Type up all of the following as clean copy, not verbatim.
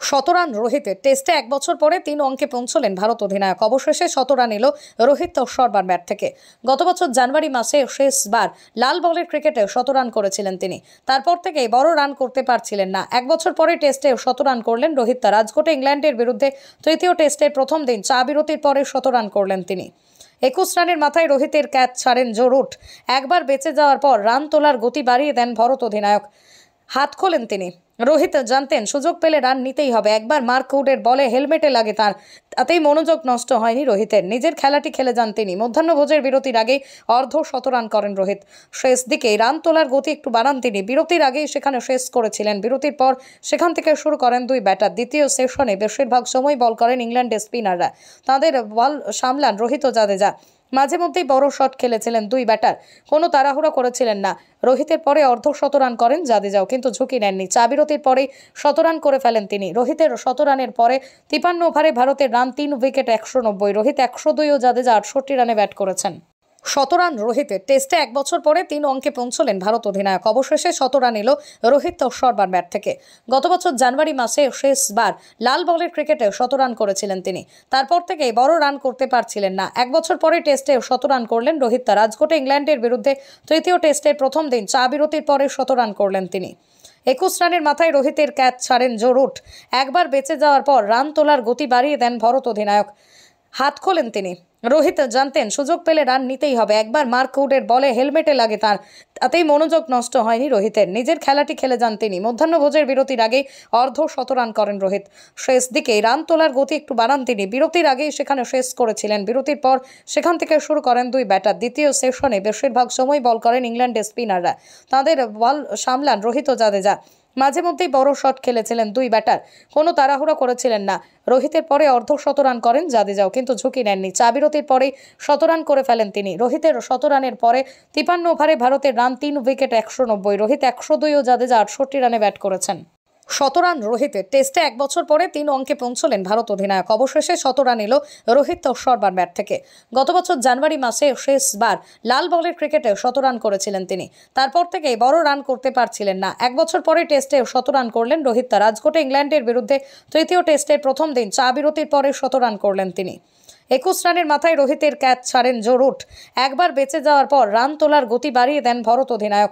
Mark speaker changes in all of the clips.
Speaker 1: শতরান রোহিতের টেস্টে এক বছর পরে 3 অঙ্কে পৌঁছলেন ভারত অধিনায়ক। অবশেষে শতরান এলো রোহিত শর্মার ব্যাট থেকে। গত বছর জানুয়ারি মাসে শেষবার লাল বলের ক্রিকেটে শতরান করেছিলেন তিনি। তারপর থেকেই বড় রান করতে পারছিলেন না। এক বছর পরে টেস্টে শতরান করলেন রোহিত। রাজকোটে ইংল্যান্ডের বিরুদ্ধে তৃতীয় টেস্টের প্রথম দিন চা বিরতির পরে শতরান করলেন তিনি। 21 রানের মাথায় রোহিতের ক্যাচ ছাড়েন জো রুট। একবার বেঁচে যাওয়ার পর রান তোলার গতি বাড়িয়ে দেন ভারত অধিনায়ক। হাত খোলেন তিনি। রোহিত জানতেন সুযোগ পেলে রান নিতেই হবে। একবার মার্ক উডের বলে হেলমেটে লাগে তার, তাতেই মনোযোগ নষ্ট হয়নি রোহিতের। নিজের খেলাটি খেলে যান তিনি। মধ্যাহ্নভোজের বিরতির আগেই অর্ধ শতরান করেন রোহিত। শেষ দিকে রান তোলার গতি একটু বাড়ান তিনি। বিরতির আগেই সেখানে শেষ করেছিলেন। বিরতির পর সেখান থেকে শুরু করেন দুই ব্যাটার। দ্বিতীয় সেশনে বেশিরভাগ সময় বল করেন ইংল্যান্ডের স্পিনাররা। তাদের বল সামলান রোহিত ও জাদেজা। মাঝে মধ্যেই বড় শট খেলেছিলেন দুই ব্যাটার। কোনো তাড়াহুড়ো করেছিলেন না। রোহিতের পরে অর্ধ শতরান করেন জাদেজাও, কিন্তু ঝুঁকি নেননি। চা বিরতির পরেই শতরান করে ফেলেন তিনি। রোহিতের শতরানের পরে 53 ওভারে ভারতের রান 3 উইকেট 190। রোহিত 102 ও জাদেজা 68 রানে ব্যাট করেছেন। শতরান রোহিতের টেস্টে এক বছর পরে 3 অঙ্কে পৌঁছলেন ভারত অধিনায়ক। অবশেষে শতরান এলো রোহিত শর্মার ব্যাট থেকে। গত বছর জানুয়ারি মাসে শেষবার লাল বলের ক্রিকেটে শতরান করেছিলেন তিনি। তারপর থেকেই বড় রান করতে পারছিলেন না। এক বছর পরে টেস্টে শতরান করলেন রোহিত। রাজকোটে ইংল্যান্ডের বিরুদ্ধে তৃতীয় টেস্টের প্রথম দিন চা বিরতির পরে শতরান করলেন তিনি। 21 রানের মাথায় রোহিতের ক্যাচ ছাড়েন জো রুট। একবার বেঁচে যাওয়ার পর রান তোলার গতি বাড়িয়ে দেন ভারত অধিনায়ক। হাত খোলেন তিনি। রোহিত জানতেন সুযোগ পেলে রান নিতেই হবে। একবার মার্ক উডের বলে হেলমেটে লাগে তার, তাতেই মনোযোগ নষ্ট হয়নি রোহিতের। নিজের খেলাটি খেলে যান তিনি। মধ্যাহ্নভোজের বিরতির আগেই অর্ধ শতরান করেন রোহিত। শেষ দিকে রান তোলার গতি একটু বাড়ান তিনি। বিরতির আগেই সেখানে শেষ করেছিলেন। বিরতির পর সেখান থেকে শুরু করেন দুই ব্যাটার। দ্বিতীয় সেশনে বেশিরভাগ সময় বল করেন ইংল্যান্ডের স্পিনাররা। তাদের বল সামলান রোহিত ও জাদেজা। মাঝে মধ্যেই বড় শট খেলেছিলেন দুই ব্যাটার। কোনো তাড়াহুড়ো করেছিলেন না। রোহিতের পরে অর্ধ শতরান করেন জাদেজাও, কিন্তু ঝুঁকি নেননি। চা বিরতির পরেই শতরান করে ফেলেন তিনি। রোহিতের শতরানের পরে 53 ওভারে ভারতের রান 3 উইকেট 190। রোহিত 102 ও জাদেজা 68 রানে ব্যাট করেছেন। শতরান রোহিতের টেস্টে এক বছর পরে 3 অঙ্কে পৌঁছলেন ভারত অধিনায়ক। অবশেষে শতরান এলো রোহিত শর্মার ব্যাট থেকে। গত বছর জানুয়ারি মাসে শেষবার লাল বলের ক্রিকেটে শতরান করেছিলেন তিনি। তারপর থেকেই বড় রান করতে পারছিলেন না। এক বছর পরে টেস্টে শতরান করলেন রোহিত। রাজকোটে ইংল্যান্ডের বিরুদ্ধে তৃতীয় টেস্টের প্রথম দিন চা বিরতির পরে শতরান করলেন তিনি। 21 রানের মাথায় রোহিতের ক্যাচ ছাড়েন জো রুট। একবার বেঁচে যাওয়ার পর রান তোলার গতি বাড়িয়ে দেন ভারত অধিনায়ক।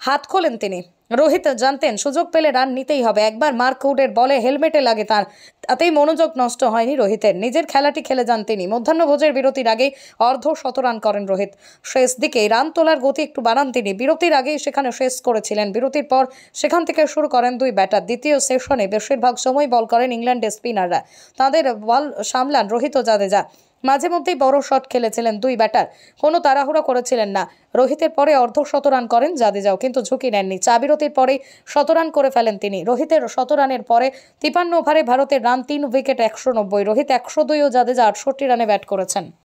Speaker 1: হাত খোলেন তিনি। রোহিত জানতেন সুযোগ পেলে রান নিতেই হবে। একবার মার্ক উডের বলে হেলমেটে লাগে তার, তাতেই মনোযোগ নষ্ট হয়নি রোহিতের। নিজের খেলাটি খেলে যান তিনি। মধ্যাহ্নভোজের বিরতির আগেই অর্ধ শতরান করেন রোহিত। শেষ দিকে রান তোলার গতি একটু বাড়ান তিনি। বিরতির আগেই সেখানে শেষ করেছিলেন। বিরতির পর সেখান থেকে শুরু করেন দুই ব্যাটার। দ্বিতীয় সেশনে বেশিরভাগ সময় বল করেন ইংল্যান্ডের স্পিনাররা। তাদের বল সামলান রোহিত ও জাদেজা। মাঝে মধ্যেই বড় শট খেলেছিলেন দুই ব্যাটার। কোনো তাড়াহুড়ো করেছিলেন না। রোহিতের পরে অর্ধ শতরান করেন জাদেজাও, কিন্তু ঝুঁকি নেননি। চা বিরতির পরেই শতরান করে ফেলেন তিনি। রোহিতের শতরানের পরে 53 ওভারে ভারতের রান 3 উইকেট 190। রোহিত 102 ও জাদেজা 68 রানে ব্যাট করেছেন।